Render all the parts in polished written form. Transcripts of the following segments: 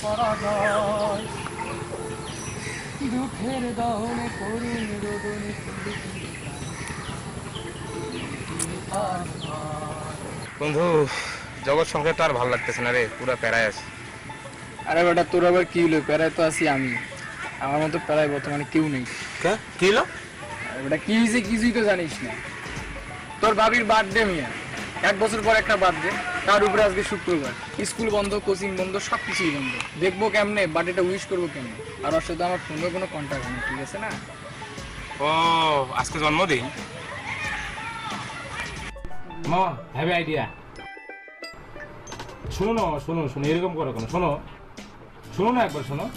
পরাজয় দুঃখের দহনে করুণ রোদনে বন্ধু জগৎ সংসার তো আর ভালো লাগতেছে না রে, পুরা প্যারায় আছে। আরে বেটা তোর আবার কি হলো? প্যারায় তো আছি আমি, আমার মতো প্যারায় বর্তমানে কেউ নেই। কি হলো? বেটা কি হয়েছে কিছুই তো জানিস না। তোর ভাবির বার্থডে মিয়া, 1 বছর পর একটা বার্থডে, তার উপরে আজকে শুক্রবার, স্কুল বন্ধ, কোচিং বন্ধ, সব কিছুই বন্ধ। দেখবো কেমনে বার্থডেটা উইশ করবো কেমনে? আর ওর সাথে আমার ফোনে কোনো কন্ট্যাক্ট নেই, ঠিক আছে না? ও আজকে জন্মদিন। মামা হ্যাভ আইডিয়া। শোনো না, শোনো শোনো, এরকম করো কেন? শোনো শোনো না, একবার শোনো।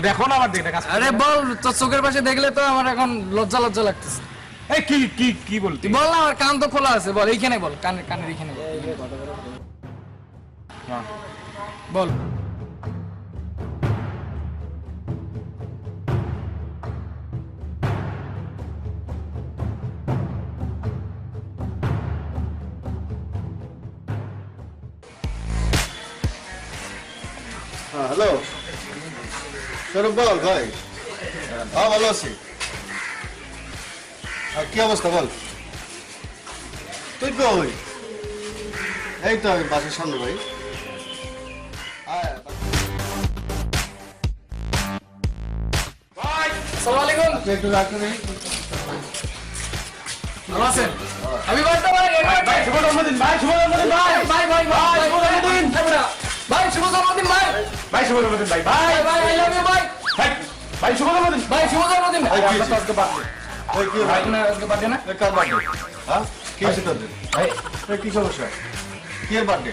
দেখো না আমার দিকে। আরে বল, তোর চোখের পাশে দেখলে তো আমার এখন লজ্জা লজ্জা লাগতেছে। এই কি কি কি বলতি? তুই বল না, আমার কান তো খোলা আছে, বল এইখানে বল, কানের এইখানে বল। বল হ্যালো সৌরভ, বল ভাই। হ্যাঁ ভালো আছি। কি অবস্থা বল? তুই কই? এই তো আমি বাসের সামনে ভাই। আসসালামু আলাইকুম। একটু রাখুন। ভালো আছেন? হ্যাপি বার্থডে ভাই। শুভ জন্মদিন ভাই, শুভ জন্মদিন ভাই। ভাই ভাই ভাই শুভ জন্মদিন ভাই, শুভ জন্মদিন ভাই। ভাই শুভ জন্মদিন ভাই। ভাই ভাই আই লাভ ইউ ভাই। ভাই শুভ জন্মদিন ভাই, শুভ জন্মদিন ভাই। কি আপনার তো আজকে বার্থডে। ওই কি ভাই? আপনার আজকে বার্থডে না? কার বার্থডে? হ্যাঁ কি হয়েছে তোদের? ভাই কি সমস্যা? কি এর বার্থডে?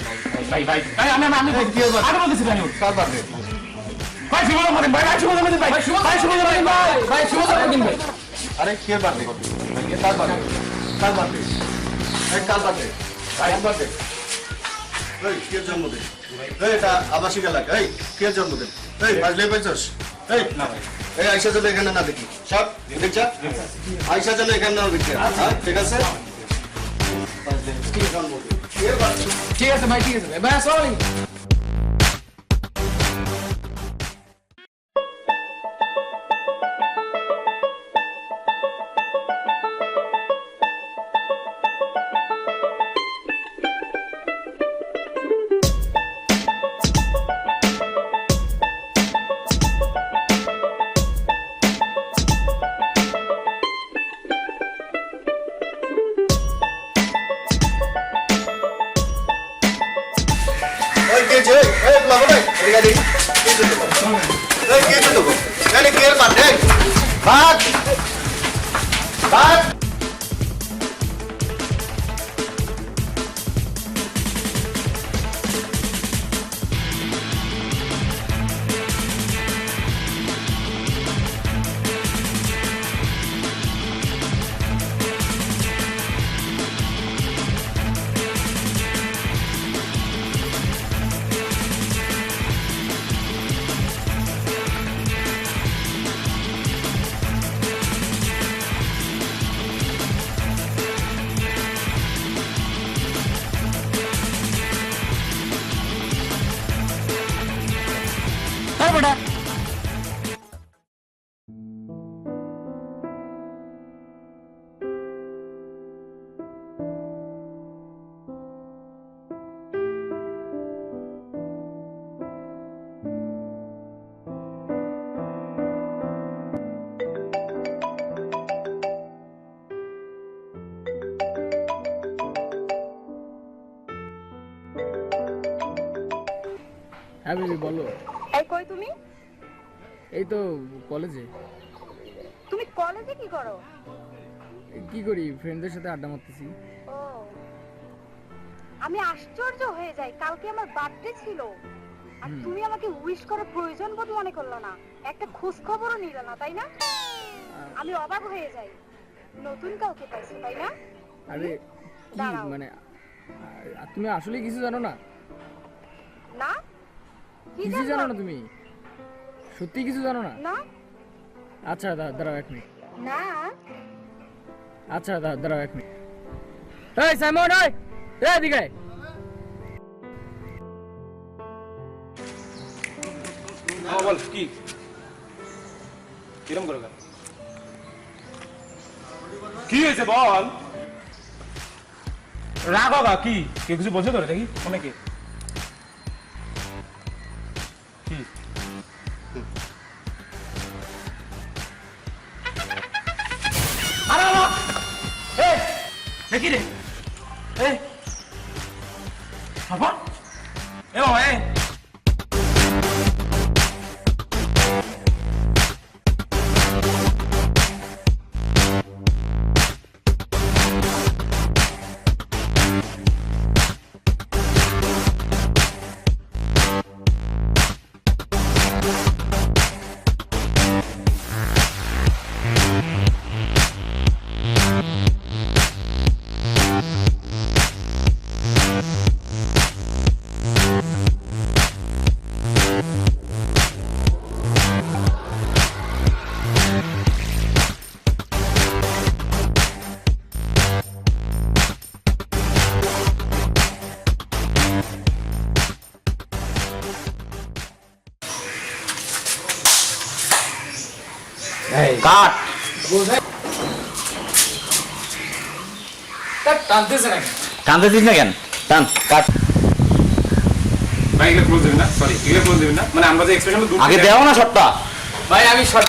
ভাই ভাই ভাই আমি আমি এই, কি এর birthday? আগে বলতেছি ভাই কার বার্থডে? ভাই শুভ জন্মদিন ভাই ভাই শুভ জন্মদিন ভাই ভাই শুভ জন্মদিন ভাই ভাই শুভ জন্মদিন ভাই। আরে কি এর বার্থডে? কার বার্থডে? কার বার্থডে? এই কার বার্থডে? কার বার্থডে? এই কি এর জন্মদিন? এই এটা আবাসিক এলাকা। এই কি এর জন্মদিন? এই বাজলে পাইছস? এই না ভাই এই আয়শা যেন এখানে না দেখি। সব দেখছা? আয়শা যেন এখানে না দেখি। হ্যাঁ, ঠিক আছে? বাজলে কি এর জন্মদিন? কি এর বার্থডে? ঠিক আছে ভাই, ঠিক আছে ভাই। ভাই আসসালামু আলাইকুম। ওই কে যে এই লাগো নাই এদিকে দেখি কে যে তো এই কে যে তো মানে কে এর বার্থডে? ভাত ভাত তারপরে হ্যাঁ বেবি বলো। এই কই তুমি? এই তো কলেজে। তুমি কলেজে কি করো? কি করি, ফ্রেন্ডদের সাথে আড্ডা মারতেছি। ও, আমি আশ্চর্য হয়ে যাই, কালকে আমার বার্থডে ছিল আর তুমি আমাকে উইশ করার প্রয়োজন বোধ মনে করলো না, একটা খোঁজ খবরও নিলে না, তাই না? আমি অবাক হয়ে যাই, নতুন কাউকে পাইছো তাই না? আরে কি দাঁড়াও। মানে তুমি আসলে কিছু জানো না? না কি কিছু জানো না তুমি? সত্যি কিছু জানো না? না আচ্ছা দাঁড়াও 1 মিনিট। না আচ্ছা দাঁড়াও 1 মিনিট। এই সাইমন, এই এদিকে আয়। বল কি কিরম করো কি হয়েছে বল রাগ হগা কি কে কিছু বলছে তোরে দেখি অনেকে কি আরে বাবা এই দেখি রে এই বাবা এ বাবা এই কাট টানতেছে নাকি? কানতেছিস না কেন? টান কাট ভাই এগুলো ক্লোজ দেবেন না সরি এগুলো ক্লোজ দেবেন না মানে আমরা যে এক্সপ্রেশন আগে দেও না শটটা। ভাই আমি শর্ট